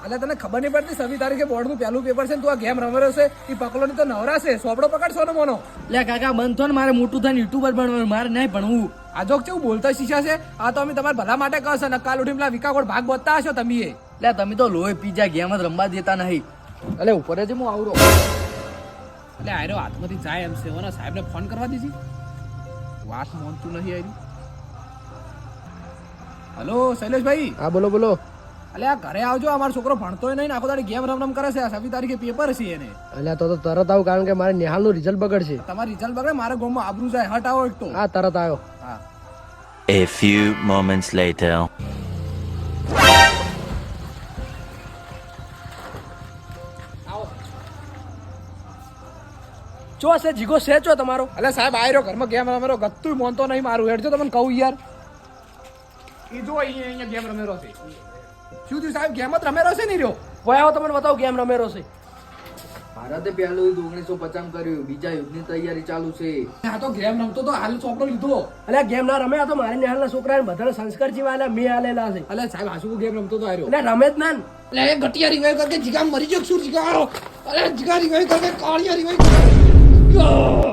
એટલે તને ખબર નહીં પડતી 26 તારીખે બોર્ડનું પહેલું પેપર છે ને તું આ ગેમ રમેલો છે એ પકડો ની તો નવરાશે સોપડો પકડશો ને મોનો લે કાકા બંધ થો ને મારે મોટું થઈને યુટ્યુબર બનવાનું મારે નહીં ભણવું આ જોક કેવું બોલતા શીખ્યા છે આ તો અમે તમારા ભલા માટે કહો છો ને કાલ ઉઠીને પેલા વિકાકોડ ભાગ બોલતા હશો તમે લે તમે તો લોહી પીજા ગેમ જ રમવા દેતા નહીં એટલે ઉપર જ હું આવરો એટલે આયરો હાથમાંથી જાય એમ છે ઓના સાહેબને ફોન કરવા દીધી વાત મોનતું નહીં આયરી હલો શૈલેષભાઈ હા બોલો બોલો. અલે આ ઘરે આવજો અમારો છોકરો ભણતોય નહીં ને આખો દાડી ગેમ રમ કરે છે આ 26 તારીખે પેપર છે એને અલ્યા તો તરત આવું કારણ કે મારે નિહાલનું રિઝલ્ટ બગડશે. તમારું રિઝલ્ટ બગડે મારા ગામમાં આબરૂ જાય હટ આવો એક તો હા તરત આવ્યો. હા A few moments later. ચો છે જીગો છે ચો તમારો અલે સાહેબ આયરો ઘરમાં ગેમ રમેરો ગત્તું મોનતો નહીં મારું હેડજો તમને કહું યાર ઈ જો અહીંયા ગેમ રમેરો છે શું થયું સાહેબ ગેમ જ રમેરો છે ને રહ્યો ભાઈ આવો તમને બતાવો ગેમ રમેરો છે ભારતે પહેલું યુદ્ધ 1950 કર્યું, બીજા યુદ્ધની તૈયારી ચાલુ છે. આ તો ગેમ રમતો તો હાલ ચોપડો લીધો અલે ગેમ ના રમે આ તો મારી નિહાલના છોકરાને બધાને સંસ્કાર જીવાયેલા મેં આલેલા છે અલે સાહેબ આશુ ગેમ રમતો તો આયરો એટલે રમે જ ના ને. અલે એ ગટિયા રિવાઈ કરકે જીગા મરી જો શું જીગા અલે જીગા રિવાઈ કરકે કાળિયા રિવાઈ